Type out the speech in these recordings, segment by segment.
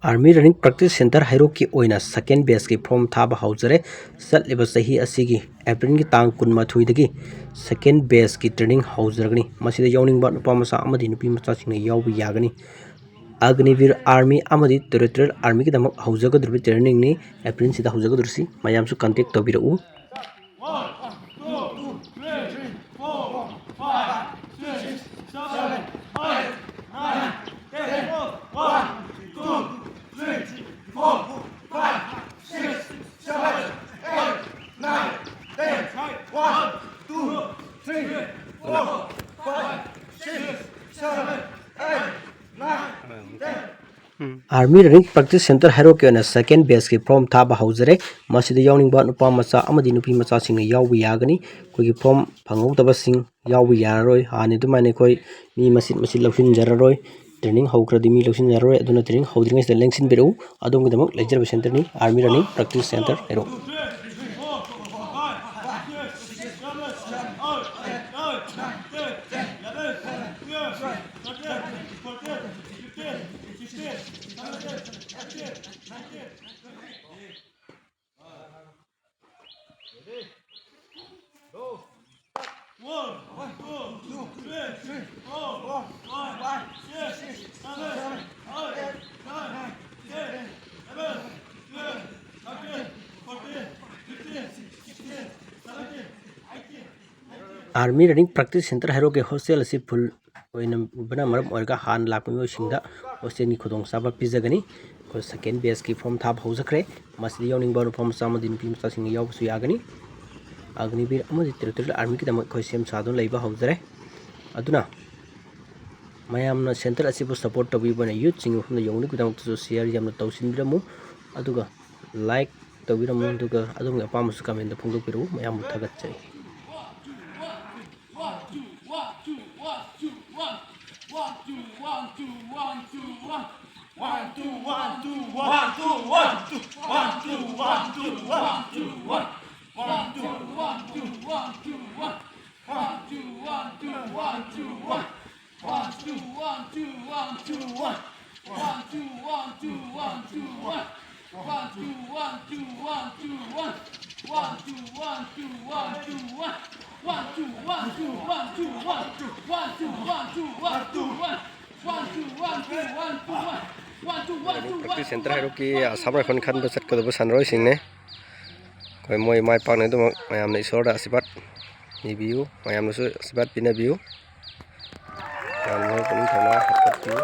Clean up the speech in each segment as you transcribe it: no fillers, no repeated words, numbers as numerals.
Army Running Practice Center Hairoki Oina second base ki form Thaba Houjare Satleba Sahi Asigi April ki Tang Kunmathuidagi second base ki training Houjagani Masida Yawning Ba Nupa Masa Amadi Nupi Macha Singna Yawbu Yagani Agniveer Army Amadi Territorial Army ki damak Houjagadrubi training ni April sida Houjagadrusi Mayamsu contact tobirau Army Running Practice Center Hairoki on second base ki from Thaba Houjare Masida Yawning Ba Nupa Macha Amadi Nupi Macha Singna Yawbu Yagani Koi from Phangowdaba Sing Yawbu Yararoi Hani Dumane Koi Mi Masit Masit Lausin Jararoi Training Haukradi Mi Lausin Jararoi Aduna Training Houdring is the Lengsin Beru Adong Damak Lecture Center ni Army Running Practice Center Hairo Army Running Practice Center Hairoki Hostel asi full Oina Bana Maram Orga Han Lakmi Singda Hostel ni Khudong Saba Pizagani ko second base ki form Thaba Houjakre Masidi Yawning Ba Nupa Macha Amadi Nupi Macha Singna Yawbusu Yagani Agniveer Amadi Territorial Army ki damak khoi sem sadon leiba Houjare Aduna Mayamna center asibu support tobibana youth sing from the yawni kudam to share yamna tawsinbiramu aduga like tobiramu aduga adum apamus comment phungdo piru mayam thagatchai Practice center Hairoki sabra khon khan basat ko do sanroi singne koi moi mai pak ne do mayam ne isor da asibat ni view mayam ne su asibat pina view mayam ne pun thana hapat view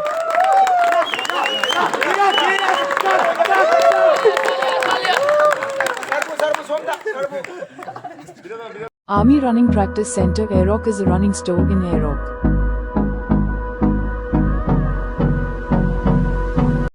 Army Running Practice Center Airok is a running store in Airok.